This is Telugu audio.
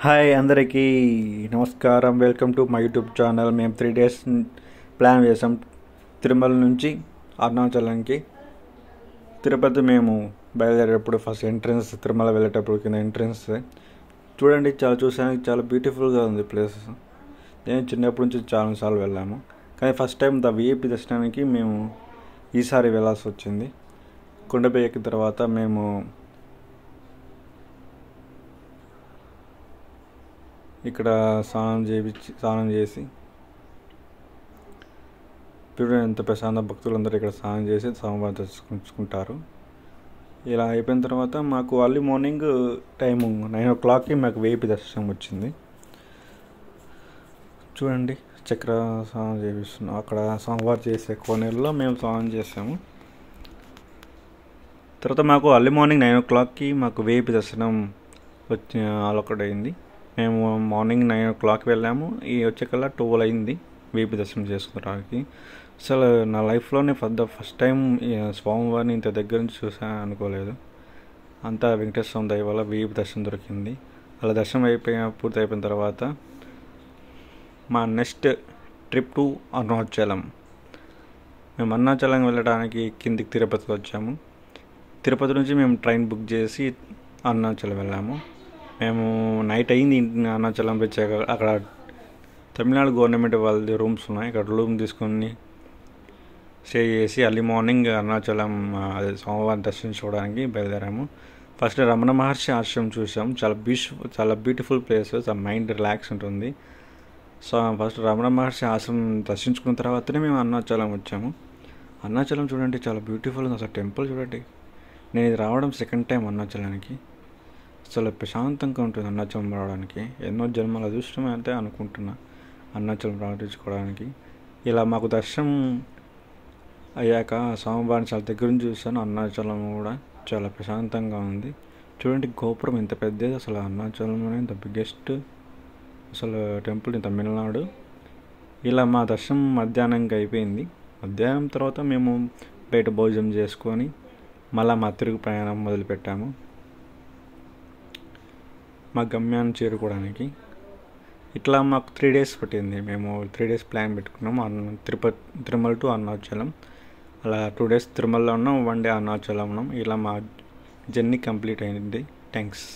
హాయ్ అందరికీ నమస్కారం. Welcome to my YouTube channel. మేము 3 days ప్లాన్ చేసాం తిరుమల నుంచి అరుణాచలంకి. తిరుపతి మేము బయలుదేరేటప్పుడు ఫస్ట్ ఎంట్రన్స్, తిరుమల వెళ్ళేటప్పుడు కింద ఎంట్రన్స్ చూడండి. చూసానికి చాలా బ్యూటిఫుల్గా ఉంది ప్లేస్. నేను చిన్నప్పటి నుంచి చాలాసార్లు వెళ్ళాము, కానీ ఫస్ట్ టైం విఐపి దర్శనానికి మేము ఈసారి వెళ్ళాల్సి వచ్చింది. కొండపై ఎక్కిన తర్వాత మేము ఇక్కడ స్నానం చేసి ఇప్పుడు ఎంత ప్రశాంత, భక్తులందరూ ఇక్కడ స్నానం చేసి స్వామివారిని దర్శించుకుంటారు. ఇలా అయిపోయిన తర్వాత మాకు అర్లీ మార్నింగ్ టైము 9 o'clockకి మాకు విఐపి దర్శనం వచ్చింది. చూడండి, చక్ర స్నానం చేపిస్తున్నాం. అక్కడ స్వామివారు చేసే కోనేరులో మేము స్నానం చేసాము. తర్వాత మాకు అర్లీ మార్నింగ్ 9 o'clockకి మాకు విఐపి దర్శనం అలొకటి అయింది. మేము మార్నింగ్ 9 o'clock వెళ్ళాము. వచ్చేకల్లా 12 అయింది విఐపి దర్శనం చేసుకోవడానికి. అసలు నా లైఫ్లోనే ఫస్ట్ టైం స్వామివారిని ఇంత దగ్గర నుంచి చూసాను అనుకోలేదు. అంతా వెంకటేశ్వర స్వామి దయ వల్ల విఐపి దర్శనం దొరికింది. అలా దర్శనం పూర్తి అయిపోయిన తర్వాత మా నెక్స్ట్ ట్రిప్ టు అరుణాచలం. మేము అరుణాచలం వెళ్ళడానికి కిందికి తిరుపతికి వచ్చాము. తిరుపతి నుంచి మేము ట్రైన్ బుక్ చేసి అరుణాచలం వెళ్ళాము. మేము నైట్ అయింది అరుణాచలం వచ్చాక. అక్కడ తమిళనాడు గవర్నమెంట్ వాళ్ళది రూమ్స్ ఉన్నాయి. అక్కడ రూమ్ తీసుకొని స్టే చేసి అర్లీ మార్నింగ్ అరుణాచలం స్వామివారిని దర్శించుకోవడానికి బయలుదేరాము. ఫస్ట్ రమణ మహర్షి ఆశ్రమం చూసాం. చాలా బ్యూటిఫుల్ ప్లేస్. మైండ్ రిలాక్స్ ఉంటుంది. సో ఫస్ట్ రమణ మహర్షి ఆశ్రమం దర్శించుకున్న తర్వాతనే మేము అరుణాచలం వచ్చాము. అరుణాచలం చూడండి, చాలా బ్యూటిఫుల్ ఉంది. అసలు టెంపుల్ చూడండి. నేను ఇది రావడం సెకండ్ టైం అరుణాచలానికి. చాలా ప్రశాంతంగా ఉంటుంది అరుణాచలం రావడానికి. ఎన్నో జన్మల అదృష్టం అంటే అనుకుంటున్నా అరుణాచలం ప్రార్థించుకోవడానికి. ఇలా మాకు దర్శనం అయ్యాక స్వామివారిని చాలా దగ్గర నుంచి చూసాను. అరుణాచలం కూడా చాలా ప్రశాంతంగా ఉంది. చూడండి, గోపురం ఎంత పెద్దది. అసలు అరుణాచలంలోనే ఇంత బిగ్గెస్ట్ అసలు టెంపుల్ ఇన్ తమిళనాడు. ఇలా మా దర్శనం మధ్యాహ్నంకి అయిపోయింది. మధ్యాహ్నం తర్వాత మేము బయట భోజనం చేసుకొని మళ్ళీ మా తిరుగు ప్రయాణం మొదలుపెట్టాము మా గమ్యాన్ని చేరుకోవడానికి. ఇట్లా మాకు 3 days పట్టింది. మేము 3 days ప్లాన్ పెట్టుకున్నాము. తిరుమల టు అరుణాచలం. అలా 2 days తిరుమలలో ఉన్నాం, 1 day అరుణాచలం ఉన్నాం. ఇలా మా జర్నీ కంప్లీట్ అయింది. థ్యాంక్స్.